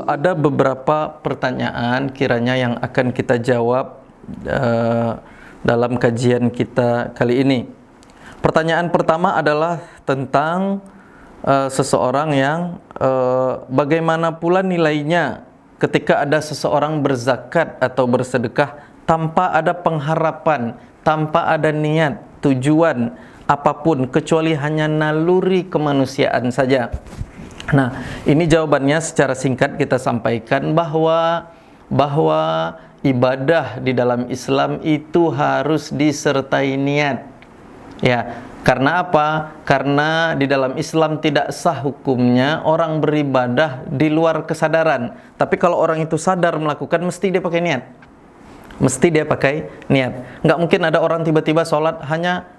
ada beberapa pertanyaan kiranya yang akan kita jawab dalam kajian kita kali ini. Pertanyaan pertama adalah tentang seseorang yang bagaimana pula nilainya ketika ada seseorang berzakat atau bersedekah tanpa ada pengharapan, tanpa ada niat, tujuan apapun kecuali hanya naluri kemanusiaan saja. Nah, ini jawabannya secara singkat kita sampaikan bahwa ibadah di dalam Islam itu harus disertai niat. Ya, karena apa? Karena di dalam Islam tidak sah hukumnya orang beribadah di luar kesadaran. Tapi kalau orang itu sadar melakukan, mesti dia pakai niat. Mesti dia pakai niat. Nggak mungkin ada orang tiba-tiba sholat hanya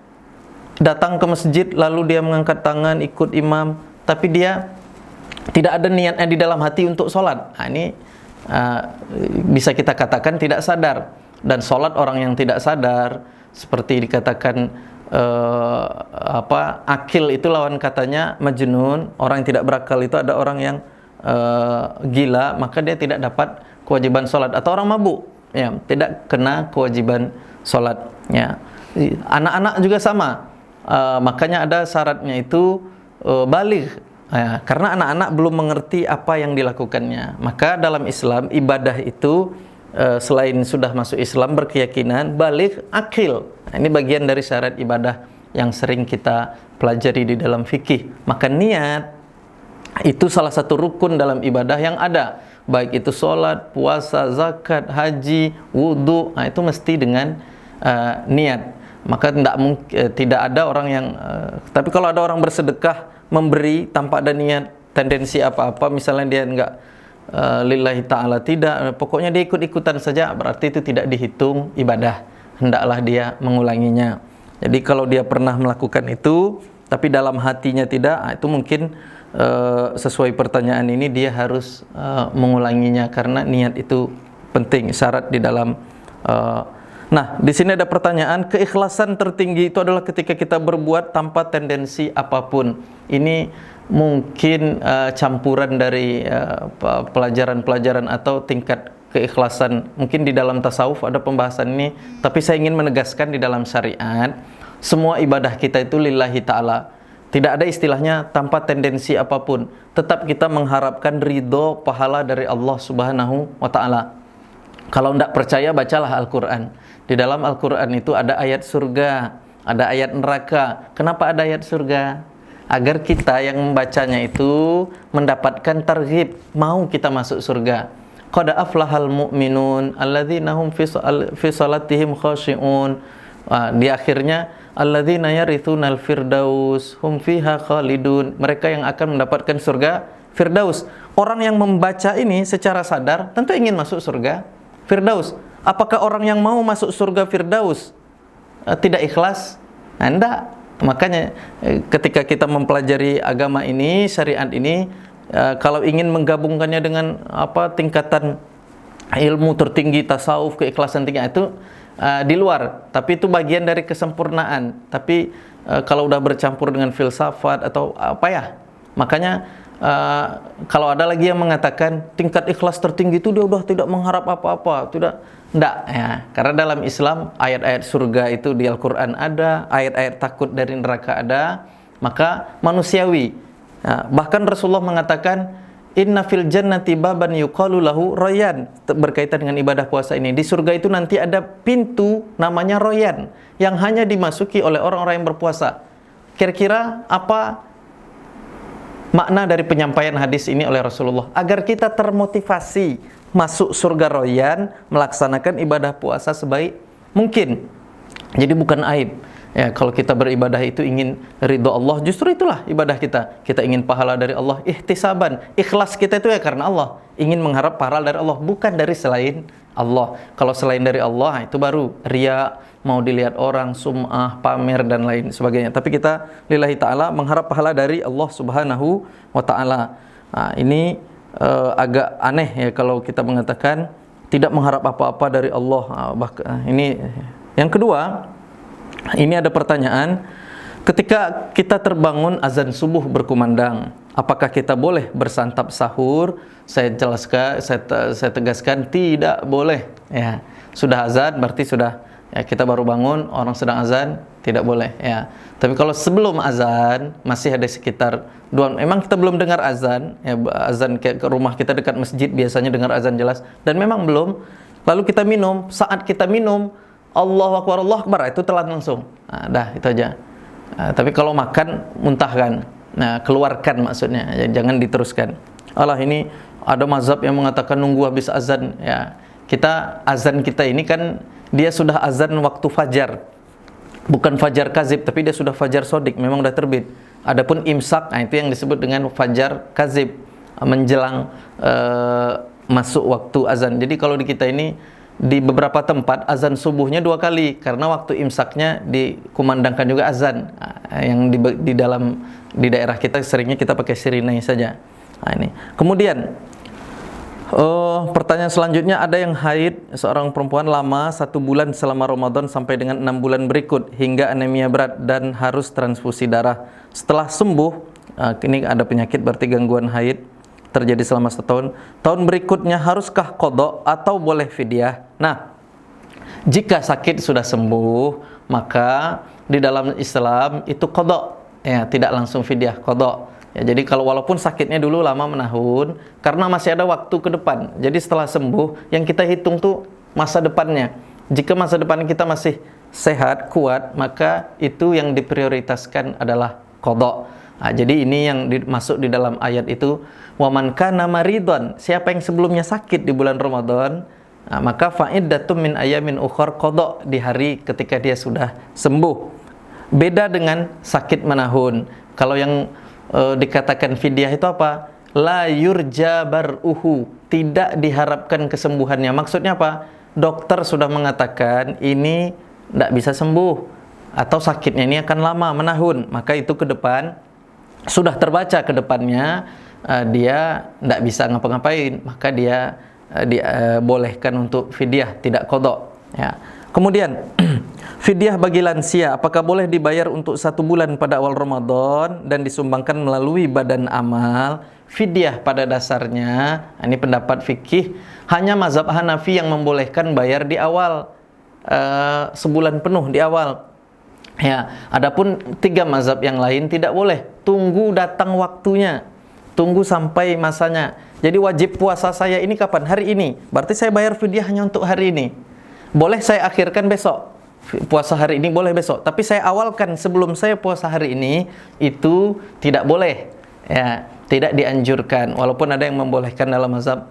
datang ke masjid lalu dia mengangkat tangan ikut imam, tapi dia tidak ada niatnya di dalam hati untuk sholat. Nah, ini bisa kita katakan tidak sadar. Dan sholat orang yang tidak sadar, seperti dikatakan akil itu lawan katanya majnun. Orang yang tidak berakal itu ada orang yang gila, maka dia tidak dapat kewajiban sholat. Atau orang mabuk, ya, tidak kena kewajiban sholat. Ya. Anak-anak juga sama. Makanya ada syaratnya itu baligh. Ya, karena anak-anak belum mengerti apa yang dilakukannya. Maka dalam Islam ibadah itu selain sudah masuk Islam berkeyakinan baligh akil. Nah, ini bagian dari syarat ibadah yang sering kita pelajari di dalam fikih. Maka niat itu salah satu rukun dalam ibadah yang ada. Baik itu sholat, puasa, zakat, haji, wudu, nah, itu mesti dengan niat. Maka tidak ada orang yang tapi kalau ada orang bersedekah memberi tanpa ada niat, tendensi apa-apa, misalnya dia enggak lillahi ta'ala, tidak, pokoknya dia ikut-ikutan saja, berarti itu tidak dihitung ibadah. Hendaklah dia mengulanginya. Jadi kalau dia pernah melakukan itu tapi dalam hatinya tidak, itu mungkin sesuai pertanyaan ini dia harus mengulanginya karena niat itu penting, syarat di dalam Nah, di sini ada pertanyaan, keikhlasan tertinggi itu adalah ketika kita berbuat tanpa tendensi apapun. Ini mungkin campuran dari pelajaran-pelajaran atau tingkat keikhlasan. Mungkin di dalam tasawuf ada pembahasan ini, tapi saya ingin menegaskan di dalam syariat, semua ibadah kita itu lillahi ta'ala. Tidak ada istilahnya tanpa tendensi apapun. Tetap kita mengharapkan ridho pahala dari Allah Subhanahu wa ta'ala. Kalau tidak percaya, bacalah Al-Quran. Di dalam Al-Quran itu ada ayat surga, ada ayat neraka. Kenapa ada ayat surga? Agar kita yang membacanya itu mendapatkan targhib, mau kita masuk surga. Qad aflahal mu'minun alladzina hum fi salatihim khashi'un. Di akhirnya alladzina yarithunal firdaus hum fiha khalidun. Mereka yang akan mendapatkan surga Firdaus. Orang yang membaca ini secara sadar tentu ingin masuk surga Firdaus. Apakah orang yang mau masuk surga Firdaus tidak ikhlas? Nah, enggak. Makanya ketika kita mempelajari agama ini, syariat ini, kalau ingin menggabungkannya dengan tingkatan ilmu tertinggi, tasawuf, keikhlasan tinggi, itu di luar. Tapi itu bagian dari kesempurnaan. Tapi kalau udah bercampur dengan filsafat atau makanya kalau ada lagi yang mengatakan tingkat ikhlas tertinggi itu dia udah tidak mengharap apa-apa, enggak ya. Karena dalam Islam ayat-ayat surga itu di Al-Qur'an ada, ayat-ayat takut dari neraka ada, maka manusiawi. Nah, bahkan Rasulullah mengatakan inna fil jannati baban yuqalu lahu Rayyan, berkaitan dengan ibadah puasa ini. Di surga itu nanti ada pintu namanya Rayyan yang hanya dimasuki oleh orang-orang yang berpuasa. Kira-kira apa makna dari penyampaian hadis ini oleh Rasulullah? Agar kita termotivasi masuk surga Rayyan, melaksanakan ibadah puasa sebaik mungkin. Jadi bukan aib. Ya, kalau kita beribadah itu ingin ridho Allah, justru itulah ibadah kita. Kita ingin pahala dari Allah, ihtisaban. Ikhlas kita itu ya karena Allah. Ingin mengharap pahala dari Allah, bukan dari selain Allah. Kalau selain dari Allah, itu baru riya, mau dilihat orang, sum'ah, pamer dan lain sebagainya. Tapi kita lillahi ta'ala mengharap pahala dari Allah Subhanahu wa ta'ala. Nah, ini agak aneh ya kalau kita mengatakan tidak mengharap apa-apa dari Allah. Ini yang kedua, ini ada pertanyaan, ketika kita terbangun azan subuh berkumandang, Apakah kita boleh bersantap sahur? Saya jelaskan, saya tegaskan tidak boleh. Ya, sudah azan berarti sudah, ya, kita baru bangun, orang sedang azan, tidak boleh. Ya, tapi kalau sebelum azan masih ada sekitar memang kita belum dengar azan, ya, azan ke rumah kita dekat masjid biasanya dengar azan jelas, dan memang belum. Lalu kita minum, saat kita minum Allahu Akbar, itu telat langsung. Nah, dah itu aja. Tapi kalau makan, muntahkan. Nah, keluarkan maksudnya, ya, jangan diteruskan. Allah, ini ada mazhab yang mengatakan nunggu habis azan. Ya, azan kita ini kan dia sudah azan waktu fajar. Bukan fajar kazib, tapi dia sudah fajar sodik, memang sudah terbit. Adapun imsak, nah itu yang disebut dengan fajar kazib, menjelang masuk waktu azan. Jadi kalau di kita ini di beberapa tempat azan subuhnya 2 kali karena waktu imsaknya dikumandangkan juga azan. Yang di daerah kita seringnya kita pakai sirine saja. Nah, ini. Kemudian pertanyaan selanjutnya, ada yang haid seorang perempuan lama 1 bulan selama Ramadan sampai dengan 6 bulan berikut hingga anemia berat dan harus transfusi darah. Setelah sembuh, ini ada penyakit berarti gangguan haid terjadi selama 1 tahun. Tahun berikutnya haruskah qadha atau boleh fidyah? Nah, jika sakit sudah sembuh, maka di dalam Islam itu qadha, ya, tidak langsung fidyah, qadha. Ya, jadi kalau walaupun sakitnya dulu lama menahun, karena masih ada waktu ke depan. Jadi setelah sembuh, yang kita hitung tuh masa depannya. Jika masa depan kita masih sehat, kuat, maka itu yang diprioritaskan adalah qadha. Nah, jadi ini yang masuk di dalam ayat itu, wa man kana maridon, siapa yang sebelumnya sakit di bulan Ramadan, nah, maka fa'iddatum min ayamin ukhar, qadha di hari ketika dia sudah sembuh. Beda dengan sakit menahun. Kalau yang dikatakan fidyah itu apa? La yurja bar'uhu, tidak diharapkan kesembuhannya. Maksudnya apa? Dokter sudah mengatakan ini tidak bisa sembuh atau sakitnya ini akan lama menahun, maka itu ke depan sudah terbaca ke depannya dia tidak bisa ngapa-ngapain, maka dia bolehkan untuk fidyah, tidak qadha. Ya. Kemudian fidyah bagi lansia, apakah boleh dibayar untuk 1 bulan pada awal Ramadan dan disumbangkan melalui badan amal? Fidyah pada dasarnya, ini pendapat fikih, hanya mazhab Hanafi yang membolehkan bayar di awal, sebulan penuh di awal. Ya, adapun 3 mazhab yang lain tidak boleh. Tunggu datang waktunya, tunggu sampai masanya. Jadi wajib puasa saya ini kapan? Hari ini. Berarti saya bayar fidyah hanya untuk hari ini. Boleh saya akhirkan besok. Puasa hari ini boleh besok, tapi saya awalkan sebelum saya puasa hari ini, itu tidak boleh. Ya, tidak dianjurkan. Walaupun ada yang membolehkan dalam mazhab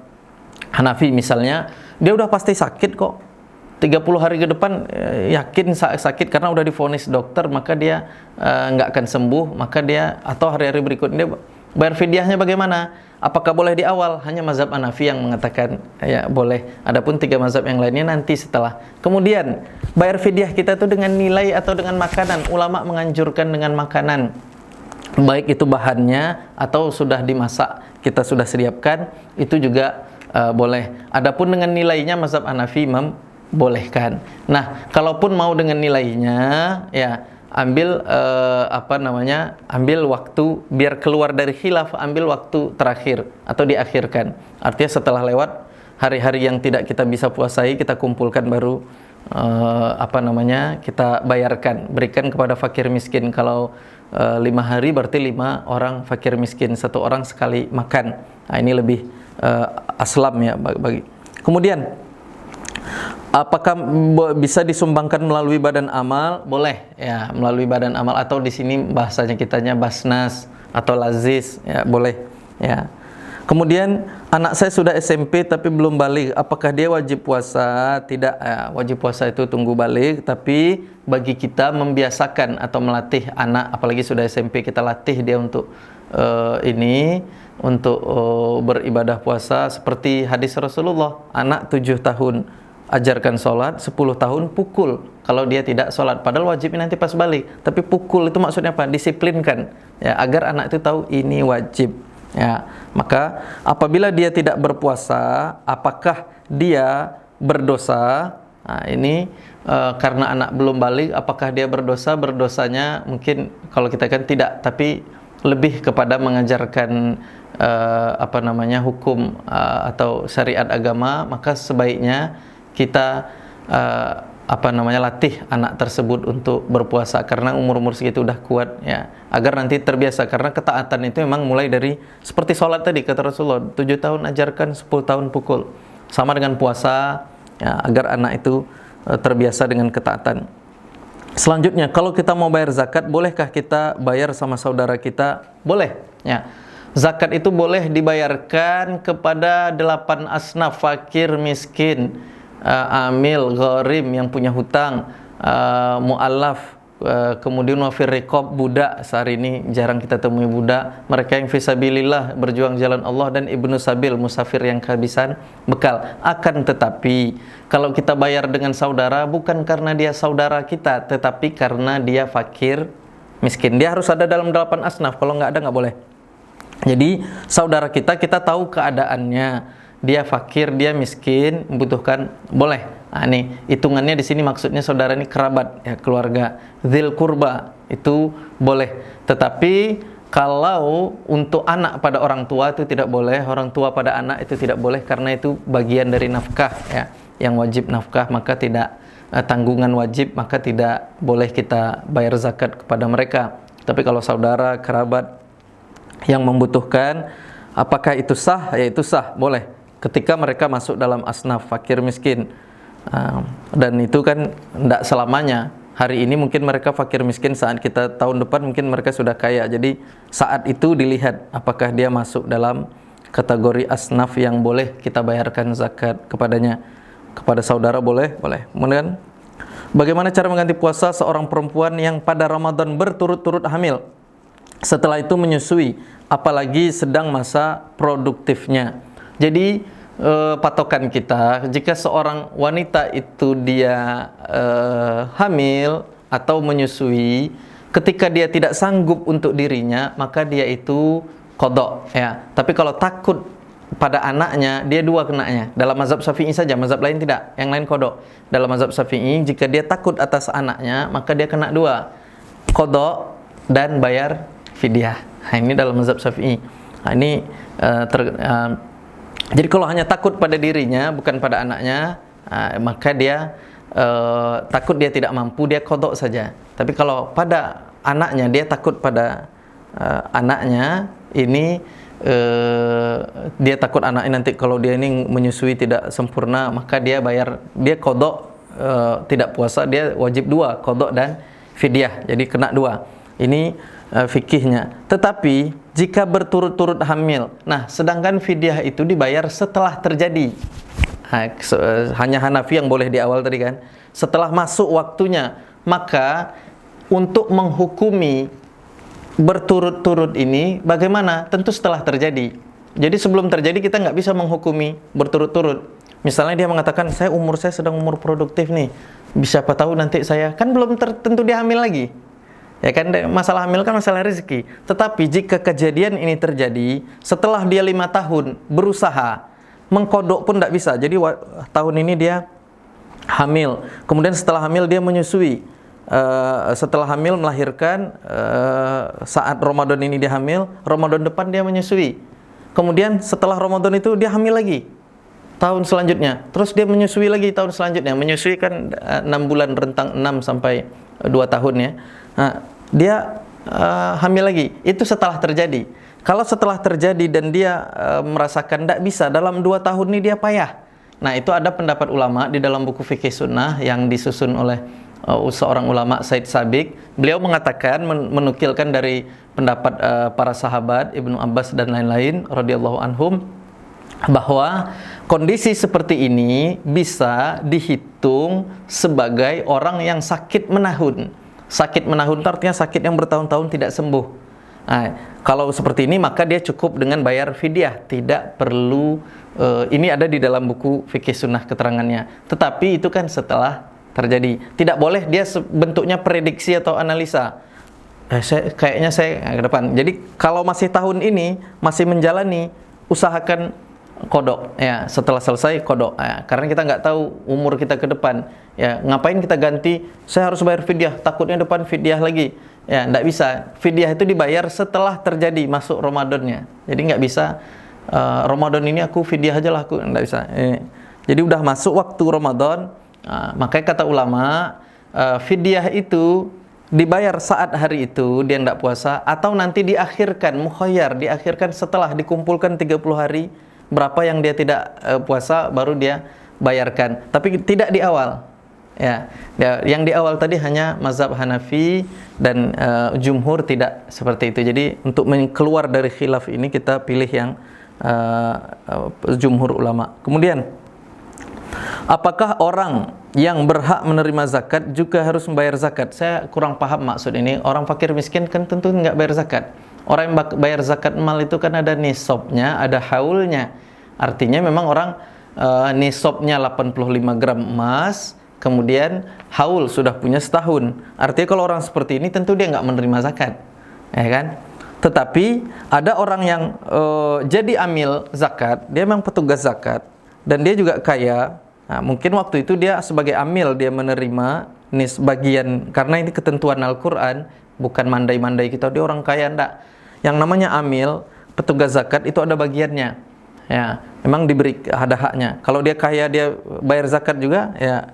Hanafi misalnya, dia udah pasti sakit kok. 30 hari ke depan yakin sakit karena udah divonis dokter, maka dia nggak akan sembuh, maka dia atau hari-hari berikutnya bayar fidyahnya bagaimana? Apakah boleh di awal? Hanya mazhab Hanafi yang mengatakan ya boleh. Adapun 3 mazhab yang lainnya nanti setelah. Kemudian bayar fidyah kita itu dengan nilai atau dengan makanan. Ulama menganjurkan dengan makanan, baik itu bahannya atau sudah dimasak, kita sudah sediakan, itu juga boleh. Adapun dengan nilainya mazhab Hanafi membolehkan. Nah, kalaupun mau dengan nilainya, ya ambil ambil waktu biar keluar dari khilaf, ambil waktu terakhir atau diakhirkan. Artinya setelah lewat hari-hari yang tidak kita bisa puasai, kita kumpulkan baru kita bayarkan, berikan kepada fakir miskin. Kalau 5 hari berarti 5 orang fakir miskin, 1 orang sekali makan. Nah, ini lebih aslam ya bagi. Kemudian apakah bisa disumbangkan melalui badan amal? Boleh ya, melalui badan amal, atau di sini bahasanya kitanya basnas atau lazis, ya boleh ya. Kemudian anak saya sudah SMP tapi belum balik, apakah dia wajib puasa? Tidak ya, wajib puasa itu tunggu balik, tapi bagi kita membiasakan atau melatih anak, apalagi sudah SMP, kita latih dia untuk beribadah puasa seperti hadis Rasulullah, anak 7 tahun ajarkan sholat, 10 tahun pukul kalau dia tidak sholat, padahal wajibnya nanti pas balik. Tapi pukul itu maksudnya apa? Disiplinkan ya, agar anak itu tahu ini wajib ya. Maka apabila dia tidak berpuasa, apakah dia berdosa? Nah, ini karena anak belum balik, apakah dia berdosa? Berdosanya mungkin kalau kita kan tidak, tapi lebih kepada mengajarkan hukum atau syariat agama, maka sebaiknya kita latih anak tersebut untuk berpuasa karena umur-umur segitu udah kuat ya, agar nanti terbiasa. Karena ketaatan itu memang mulai dari seperti sholat tadi, kata Rasulullah, 7 tahun ajarkan, 10 tahun pukul. Sama dengan puasa ya, agar anak itu terbiasa dengan ketaatan. Selanjutnya, kalau kita mau bayar zakat, bolehkah kita bayar sama saudara kita? Boleh ya. Zakat itu boleh dibayarkan kepada 8 asnaf: fakir, miskin, amil, gharim yang punya hutang, mu'allaf, kemudian wafir riqab, budak. Sehari ini jarang kita temui budak. Mereka yang fisabilillah, berjuang jalan Allah, dan ibnu sabil, musafir yang kehabisan bekal. Akan tetapi kalau kita bayar dengan saudara, bukan karena dia saudara kita, tetapi karena dia fakir, miskin. Dia harus ada dalam 8 asnaf. Kalau nggak ada, nggak boleh. Jadi saudara kita tahu keadaannya, dia fakir, dia miskin, membutuhkan, boleh. Nah, ini hitungannya di sini maksudnya saudara ini kerabat ya, keluarga, dzil qurba, itu boleh. Tetapi kalau untuk anak pada orang tua itu tidak boleh, orang tua pada anak itu tidak boleh, karena itu bagian dari nafkah ya, yang wajib nafkah, maka tidak tanggungan wajib, maka tidak boleh kita bayar zakat kepada mereka. Tapi kalau saudara, kerabat yang membutuhkan, apakah itu sah? Ya itu sah, boleh, ketika mereka masuk dalam asnaf fakir miskin. Dan itu kan tidak selamanya. Hari ini mungkin mereka fakir miskin, saat kita tahun depan mungkin mereka sudah kaya. Jadi saat itu dilihat apakah dia masuk dalam kategori asnaf yang boleh kita bayarkan zakat kepadanya. Kepada saudara boleh. Kemudian, bagaimana cara mengganti puasa seorang perempuan yang pada Ramadan berturut-turut hamil, setelah itu menyusui, apalagi sedang masa produktifnya? Jadi patokan kita, jika seorang wanita itu dia hamil atau menyusui, ketika dia tidak sanggup untuk dirinya, maka dia itu qadha ya. Tapi kalau takut pada anaknya, dia 2 kenanya. Dalam mazhab Syafi'i saja, mazhab lain tidak, yang lain qadha. Dalam mazhab Syafi'i, jika dia takut atas anaknya, maka dia kena 2, qadha dan bayar fidyah. Nah, ini dalam mazhab Syafi'i. Nah, ini jadi kalau hanya takut pada dirinya, bukan pada anaknya, maka dia takut dia tidak mampu, dia qadha saja. Tapi kalau pada anaknya, dia takut pada anaknya, ini dia takut anaknya nanti kalau dia ini menyusui tidak sempurna, maka dia qadha, tidak puasa, dia wajib 2, qadha dan fidyah. Jadi kena 2. Ini fikihnya. Tetapi jika berturut-turut hamil, nah sedangkan fidyah itu dibayar setelah terjadi. Hanya Hanafi yang boleh di awal tadi kan. Setelah masuk waktunya, maka untuk menghukumi berturut-turut ini bagaimana? Tentu setelah terjadi. Jadi sebelum terjadi kita nggak bisa menghukumi berturut-turut. Misalnya dia mengatakan, saya sedang umur produktif nih, siapa tahu nanti saya, kan belum tentu dia hamil lagi. Ya kan, masalah hamil kan masalah rezeki. Tetapi jika kejadian ini terjadi setelah dia 5 tahun berusaha, mengkodok pun tidak bisa. Jadi tahun ini dia hamil, kemudian setelah hamil dia menyusui, setelah hamil melahirkan, saat Ramadan ini dia hamil, Ramadan depan dia menyusui, kemudian setelah Ramadan itu dia hamil lagi tahun selanjutnya, terus dia menyusui lagi tahun selanjutnya. Menyusui kan 6 bulan, rentang 6 sampai 2 tahun ya. Nah, dia hamil lagi, itu setelah terjadi. Kalau setelah terjadi dan dia merasakan tidak bisa, dalam 2 tahun ini dia payah. Nah, itu ada pendapat ulama di dalam buku Fikih Sunnah yang disusun oleh seorang ulama, Said Sabiq. Beliau mengatakan, menukilkan dari pendapat para sahabat, Ibnu Abbas dan lain-lain radhiyallahu anhum, bahwa kondisi seperti ini bisa dihitung sebagai orang yang sakit menahun. Sakit menahun artinya sakit yang bertahun-tahun tidak sembuh. Nah, kalau seperti ini maka dia cukup dengan bayar fidyah, tidak perlu. Ini ada di dalam buku Fikih Sunnah keterangannya. Tetapi itu kan setelah terjadi. Tidak boleh dia bentuknya prediksi atau analisa. Kayaknya saya ke depan. Jadi kalau masih tahun ini masih menjalani, usahakan kodok ya, setelah selesai kodok ya, karena kita nggak tahu umur kita ke depan ya. Ngapain kita ganti, saya harus bayar fidyah, takutnya depan fidyah lagi Ya, enggak bisa. Fidyah itu dibayar setelah terjadi masuk Ramadannya. Jadi enggak bisa Ramadan ini aku fidyah aja lah, aku enggak bisa. Jadi udah masuk waktu Ramadan, makanya kata ulama, fidyah itu dibayar saat hari itu dia enggak puasa, atau nanti diakhirkan, mukhayyar, diakhirkan setelah dikumpulkan 30 hari, berapa yang dia tidak puasa baru dia bayarkan. Tapi tidak di awal. Ya, yang di awal tadi hanya mazhab Hanafi dan jumhur tidak seperti itu. Jadi untuk keluar dari khilaf ini kita pilih yang jumhur ulama. Kemudian, apakah orang yang berhak menerima zakat juga harus membayar zakat? Saya kurang paham maksud ini. Orang fakir miskin kan tentu nggak bayar zakat. Orang yang bayar zakat mal itu kan ada nisabnya, ada haulnya. Artinya memang orang nisabnya 85 gram emas, kemudian haul sudah punya setahun. Artinya kalau orang seperti ini tentu dia nggak menerima zakat, ya kan? Tetapi ada orang yang jadi amil zakat, dia memang petugas zakat dan dia juga kaya. Nah, mungkin waktu itu dia sebagai amil dia menerima bagian, karena ini ketentuan Al-Quran, bukan mandai-mandai kita, dia orang kaya, enggak. Yang namanya amil, petugas zakat itu ada bagiannya. Ya, memang diberi ada haknya. Kalau dia kaya dia bayar zakat juga, ya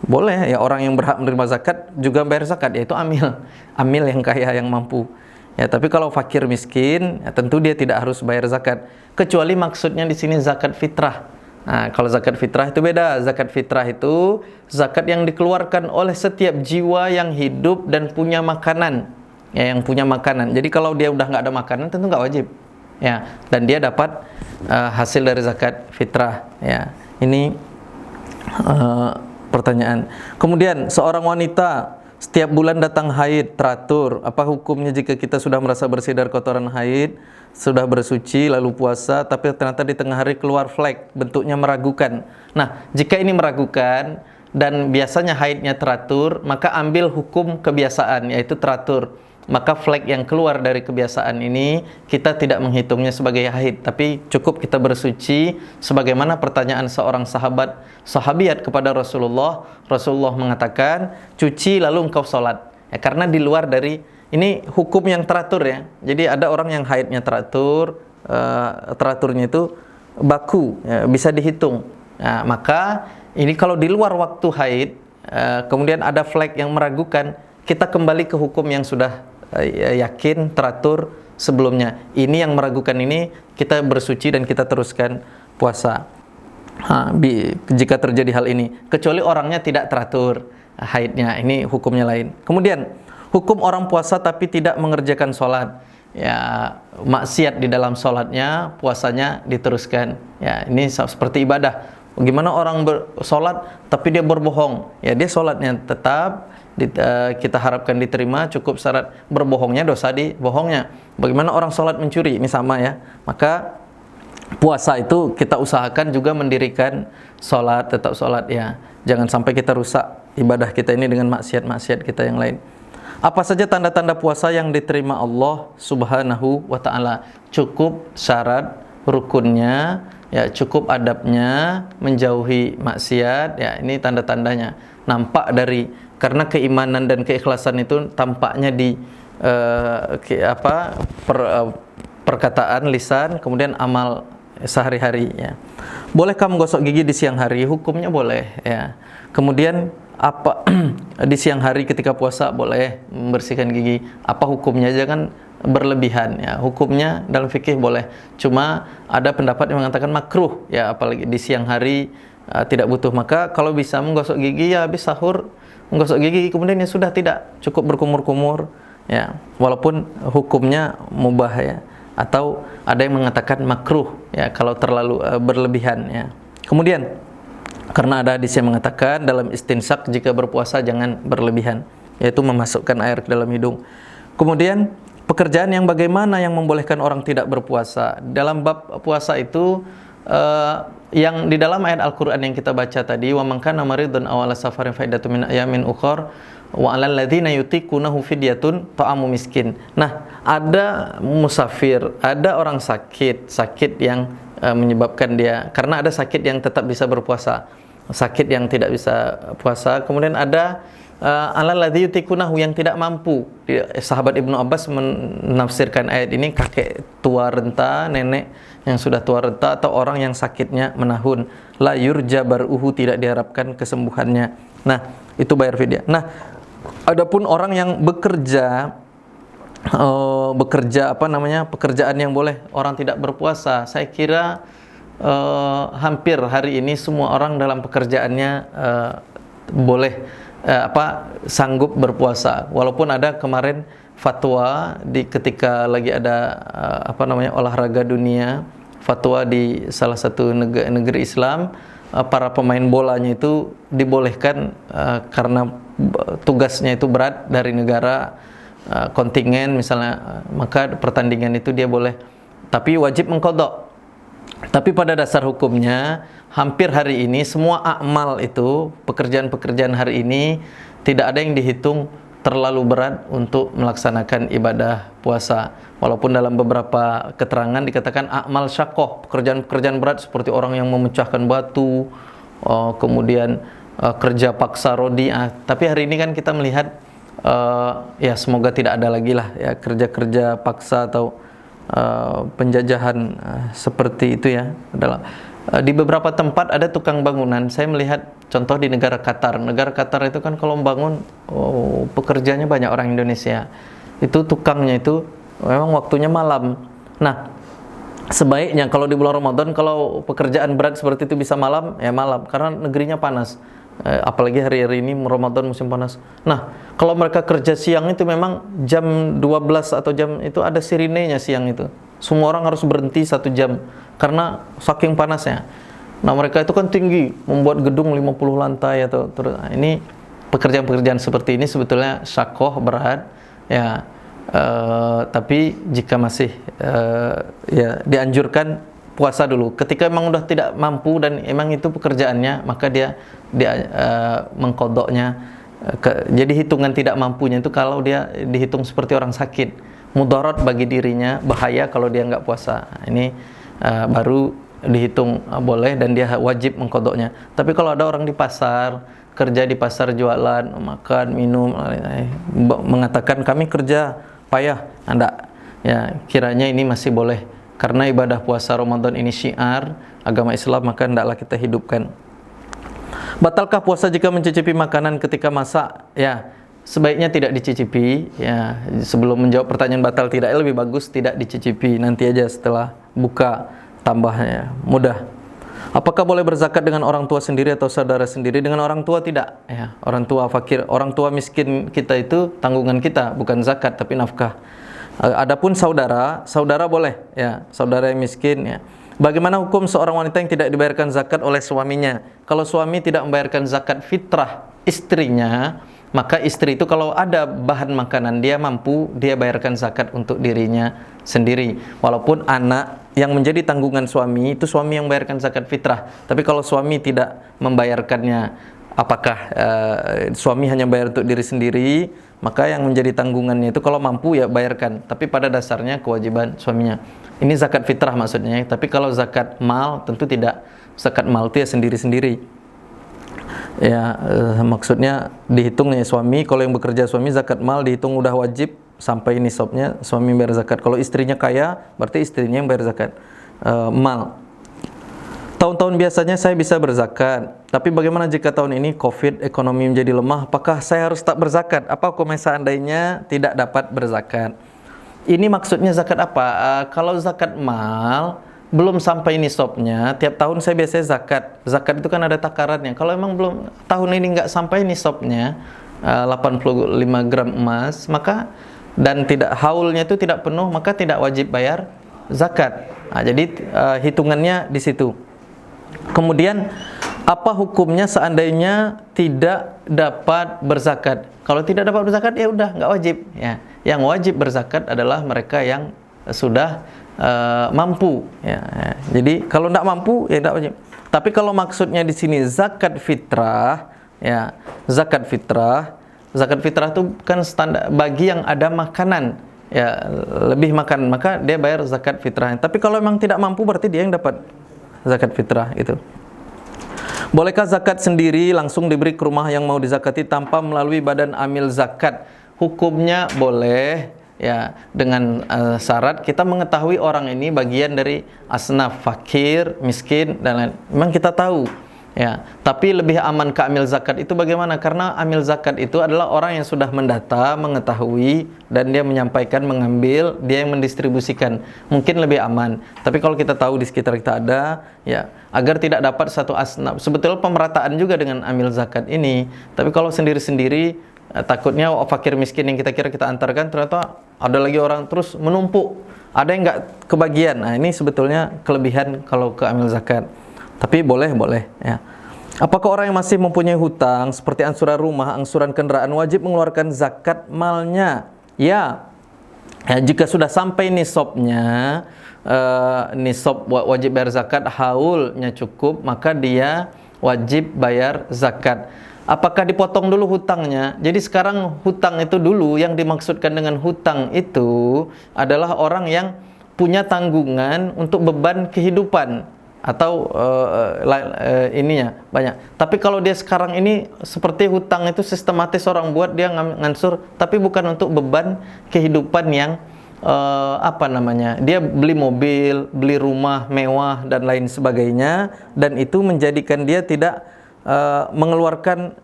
boleh. Ya, orang yang berhak menerima zakat juga bayar zakat, yaitu amil. Amil yang kaya, yang mampu. Ya, tapi kalau fakir miskin, ya tentu dia tidak harus bayar zakat. Kecuali maksudnya di sini zakat fitrah. Nah, kalau zakat fitrah itu beda. Zakat fitrah itu zakat yang dikeluarkan oleh setiap jiwa yang hidup dan punya makanan. Ya, yang punya makanan. Jadi kalau dia udah nggak ada makanan, tentu nggak wajib. Ya, dan dia dapat hasil dari zakat fitrah. Ya, ini pertanyaan. Kemudian, seorang wanita setiap bulan datang haid teratur, apa hukumnya jika kita sudah merasa bersih dari kotoran haid, sudah bersuci lalu puasa, tapi ternyata di tengah hari keluar flek, bentuknya meragukan. Nah, jika ini meragukan dan biasanya haidnya teratur, maka ambil hukum kebiasaan, yaitu teratur. Maka flek yang keluar dari kebiasaan ini kita tidak menghitungnya sebagai haid, tapi cukup kita bersuci. Sebagaimana pertanyaan seorang sahabiat kepada Rasulullah. Rasulullah mengatakan, cuci lalu engkau sholat. Ya, karena di luar dari ini hukum yang teratur, ya. Jadi ada orang yang haidnya teratur, teraturnya itu baku, ya, bisa dihitung. Nah, maka ini kalau di luar waktu haid, kemudian ada flek yang meragukan, kita kembali ke hukum yang sudah yakin teratur sebelumnya. Ini yang meragukan ini kita bersuci dan kita teruskan puasa. Jika terjadi hal ini, kecuali orangnya tidak teratur haidnya, ini hukumnya lain. Kemudian hukum orang puasa tapi tidak mengerjakan sholat, ya maksiat di dalam sholatnya, puasanya diteruskan. Ya, ini seperti ibadah. Bagaimana orang sholat tapi dia berbohong? Ya, dia sholatnya tetap kita harapkan diterima, cukup syarat berbohongnya, dosa di bohongnya. Bagaimana orang sholat mencuri? Ini sama, ya. Maka puasa itu kita usahakan juga mendirikan sholat, tetap sholat, ya. Jangan sampai kita rusak ibadah kita ini dengan maksiat-maksiat kita yang lain. Apa saja tanda-tanda puasa yang diterima Allah Subhanahu wa ta'ala? Cukup syarat rukunnya, ya, cukup adabnya, menjauhi maksiat, ya, ini tanda-tandanya. Nampak dari, karena keimanan dan keikhlasan itu tampaknya di perkataan lisan, kemudian amal sehari-hari, ya. Bolehkah menggosok gigi di siang hari? Hukumnya boleh, ya. Kemudian apa di siang hari ketika puasa boleh membersihkan gigi. Apa hukumnya? Jangan berlebihan, ya. Hukumnya dalam fikih boleh. Cuma ada pendapat yang mengatakan makruh, ya, apalagi di siang hari tidak butuh. Maka kalau bisa menggosok gigi, ya habis sahur menggosok gigi, kemudian ya sudah, tidak cukup berkumur-kumur, ya, walaupun hukumnya mubah, ya. Atau ada yang mengatakan makruh, ya, kalau terlalu berlebihan, ya. Kemudian karena ada hadis yang mengatakan dalam istinsak jika berpuasa jangan berlebihan, yaitu memasukkan air ke dalam hidung. Kemudian pekerjaan yang bagaimana yang membolehkan orang tidak berpuasa? Dalam bab puasa itu yang di dalam ayat Al-Quran yang kita baca tadi, wa man kana maridun aw ala safarin fa iddatun min ayamin ukhra wa 'alal ladzina yutiqunahu fidyatun ta'amu miskin. Nah, ada musafir, ada orang sakit yang menyebabkan dia, karena ada sakit yang tetap bisa berpuasa, sakit yang tidak bisa puasa. Kemudian ada alal ladzi yutikunahu, yang tidak mampu. Sahabat Ibnu Abbas menafsirkan ayat ini kakek tua renta, nenek yang sudah tua renta, atau orang yang sakitnya menahun. La yurja baruhu, tidak diharapkan kesembuhannya. Nah, itu bayar fidyah. Nah, adapun orang yang bekerja pekerjaan yang boleh orang tidak berpuasa, saya kira hampir hari ini semua orang dalam pekerjaannya boleh sanggup berpuasa. Walaupun ada kemarin fatwa ketika lagi ada olahraga dunia, fatwa di salah satu negeri Islam, para pemain bolanya itu dibolehkan karena tugasnya itu berat dari negara, kontingen misalnya, maka pertandingan itu dia boleh, tapi wajib mengqadha. Tapi pada dasar hukumnya, hampir hari ini semua amal itu, pekerjaan-pekerjaan hari ini tidak ada yang dihitung terlalu berat untuk melaksanakan ibadah puasa. Walaupun dalam beberapa keterangan dikatakan amal syaqqah, pekerjaan-pekerjaan berat seperti orang yang memecahkan batu, kemudian kerja paksa rodi. Tapi hari ini kan kita melihat ya semoga tidak ada lagi lah ya kerja-kerja paksa atau penjajahan seperti itu ya. Di beberapa tempat ada tukang bangunan. Saya melihat contoh di negara Qatar. Negara Qatar itu kan kalau membangun, pekerjanya banyak orang Indonesia. Itu tukangnya itu memang waktunya malam. Nah, sebaiknya kalau di bulan Ramadan, kalau pekerjaan berat seperti itu bisa malam, ya malam, karena negerinya panas. Apalagi hari-hari ini Ramadan, musim panas. Nah, kalau mereka kerja siang itu memang jam 12 atau jam itu ada sirinenya siang itu. Semua orang harus berhenti 1 jam karena saking panasnya. Nah, mereka itu kan tinggi, membuat gedung 50 lantai atau terus. Ini pekerjaan-pekerjaan seperti ini sebetulnya syaqqah, berat ya. Tapi jika masih ya dianjurkan puasa dulu. Ketika memang sudah tidak mampu dan memang itu pekerjaannya, maka dia mengqadhanya. Jadi hitungan tidak mampunya itu kalau dia dihitung seperti orang sakit, mudarat bagi dirinya, bahaya kalau dia nggak puasa. Ini baru dihitung boleh dan dia wajib mengqadhanya. Tapi kalau ada orang di pasar, kerja di pasar, jualan, makan, minum, mengatakan kami kerja payah, enggak. Ya, kiranya ini masih boleh. Karena ibadah puasa Ramadan ini syiar agama Islam, maka hendaklah kita hidupkan. Batalkah puasa jika mencicipi makanan ketika masak? Ya, sebaiknya tidak dicicipi. Ya, sebelum menjawab pertanyaan batal tidak, lebih bagus tidak dicicipi. Nanti aja setelah buka tambahnya, mudah. Apakah boleh berzakat dengan orang tua sendiri atau saudara sendiri? Dengan orang tua tidak. Ya, orang tua fakir, orang tua miskin kita itu tanggungan kita, bukan zakat tapi nafkah. Adapun saudara boleh ya, saudara yang miskin ya. Bagaimana hukum seorang wanita yang tidak dibayarkan zakat oleh suaminya? Kalau suami tidak membayarkan zakat fitrah istrinya, maka istri itu kalau ada bahan makanan dia mampu, dia bayarkan zakat untuk dirinya sendiri. Walaupun anak yang menjadi tanggungan suami itu suami yang membayarkan zakat fitrah. Tapi kalau suami tidak membayarkannya, apakah suami hanya bayar untuk diri sendiri, maka yang menjadi tanggungannya itu kalau mampu ya bayarkan, tapi pada dasarnya kewajiban suaminya. Ini zakat fitrah maksudnya. Tapi kalau zakat mal tentu tidak. Zakat mal itu ya sendiri-sendiri. Ya, maksudnya dihitungnya suami. Kalau yang bekerja suami, zakat mal dihitung udah wajib sampai nisabnya, suami bayar zakat. Kalau istrinya kaya, berarti istrinya yang bayar zakat mal. Tahun-tahun biasanya saya bisa berzakat, tapi bagaimana jika tahun ini COVID, ekonomi menjadi lemah? Apakah saya harus tak berzakat? Apa hukumnya seandainya tidak dapat berzakat? Ini maksudnya zakat apa? Kalau zakat mal belum sampai nisabnya, tiap tahun saya biasanya zakat. Zakat itu kan ada takarannya. Kalau memang belum tahun ini nggak sampai nisabnya 85 gram emas, maka dan tidak haulnya itu tidak penuh, maka tidak wajib bayar zakat. Jadi hitungannya di situ. Kemudian apa hukumnya seandainya tidak dapat berzakat? Kalau tidak dapat berzakat ya udah nggak wajib ya. Yang wajib berzakat adalah mereka yang sudah mampu ya. Jadi kalau tidak mampu ya tidak wajib. Tapi kalau maksudnya di sini zakat fitrah ya, zakat fitrah itu kan standar bagi yang ada makanan ya, lebih makan, maka dia bayar zakat fitrah. Tapi kalau memang tidak mampu berarti dia yang dapat zakat fitrah itu. Bolehkah zakat sendiri langsung diberi ke rumah yang mau dizakati tanpa melalui badan amil zakat? Hukumnya boleh, ya, dengan syarat kita mengetahui orang ini bagian dari asnaf fakir, miskin dan lain. Memang kita tahu, ya. Tapi lebih aman ke amil zakat itu bagaimana? Karena amil zakat itu adalah orang yang sudah mendata, mengetahui, dan dia menyampaikan, mengambil, dia yang mendistribusikan. Mungkin lebih aman. Tapi kalau kita tahu di sekitar kita ada, ya, agar tidak dapat satu asnaf. Sebetulnya pemerataan juga dengan amil zakat ini. Tapi kalau sendiri-sendiri, takutnya fakir miskin yang kita kira kita antarkan, ternyata ada lagi orang terus menumpuk. Ada yang nggak kebagian. Nah, ini sebetulnya kelebihan kalau ke amil zakat. Tapi boleh, ya. Apakah orang yang masih mempunyai hutang seperti angsuran rumah, angsuran kendaraan wajib mengeluarkan zakat malnya? Ya, jika sudah sampai nisabnya, nisab wajib bayar zakat, haulnya cukup, maka dia wajib bayar zakat. Apakah dipotong dulu hutangnya? Jadi sekarang hutang itu dulu, yang dimaksudkan dengan hutang itu adalah orang yang punya tanggungan untuk beban kehidupan atau ininya banyak. Tapi kalau dia sekarang ini seperti hutang itu sistematis orang buat, dia ngansur, tapi bukan untuk beban kehidupan yang dia beli mobil, beli rumah mewah dan lain sebagainya, dan itu menjadikan dia tidak mengeluarkan,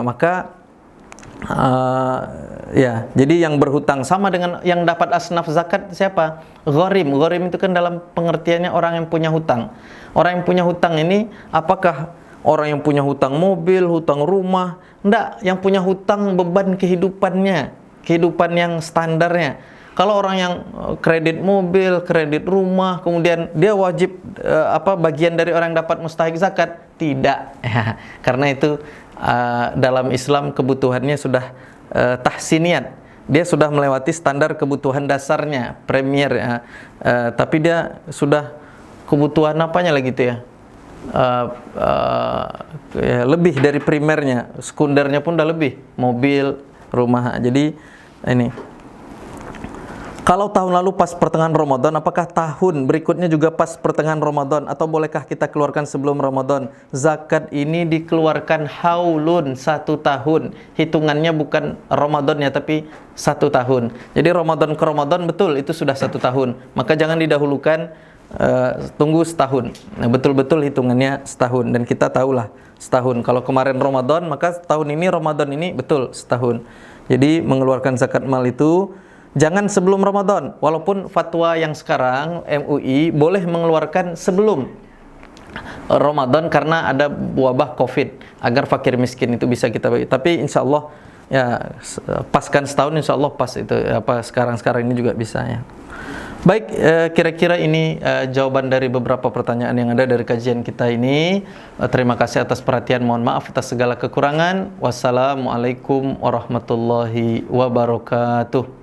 maka ya, jadi yang berhutang sama dengan yang dapat asnaf zakat siapa? Gharim. Gharim itu kan dalam pengertiannya orang yang punya hutang. Orang yang punya hutang ini, apakah orang yang punya hutang mobil, hutang rumah? Enggak, yang punya hutang beban kehidupannya, kehidupan yang standarnya. Kalau orang yang kredit mobil, kredit rumah, kemudian dia wajib bagian dari orang yang dapat mustahik zakat? Tidak. Karena itu dalam Islam kebutuhannya sudah tahsiniyat. Dia sudah melewati standar kebutuhan dasarnya, premier, ya. Tapi dia sudah kebutuhan apanya lagi itu, ya. Ya, lebih dari primernya, sekundernya pun udah lebih, mobil, rumah. Jadi ini, kalau tahun lalu pas pertengahan Ramadan, apakah tahun berikutnya juga pas pertengahan Ramadan, atau bolehkah kita keluarkan sebelum Ramadan? Zakat ini dikeluarkan haulun, 1 tahun. Hitungannya bukan Ramadannya, tapi 1 tahun. Jadi Ramadan ke Ramadan, betul, itu sudah 1 tahun. Maka jangan didahulukan, tunggu setahun. Nah, betul-betul hitungannya setahun. Dan kita tahulah setahun. Kalau kemarin Ramadan, maka tahun ini Ramadan ini betul setahun. Jadi mengeluarkan zakat mal itu jangan sebelum Ramadan. Walaupun fatwa yang sekarang MUI boleh mengeluarkan sebelum Ramadan karena ada wabah Covid, agar fakir miskin itu bisa kita bagi. Tapi insya Allah, ya, paskan setahun, insya Allah pas itu, sekarang ini juga bisa, ya. Baik, kira-kira ini jawaban dari beberapa pertanyaan yang ada dari kajian kita ini. Terima kasih atas perhatian, mohon maaf atas segala kekurangan. Wassalamualaikum warahmatullahi wabarakatuh.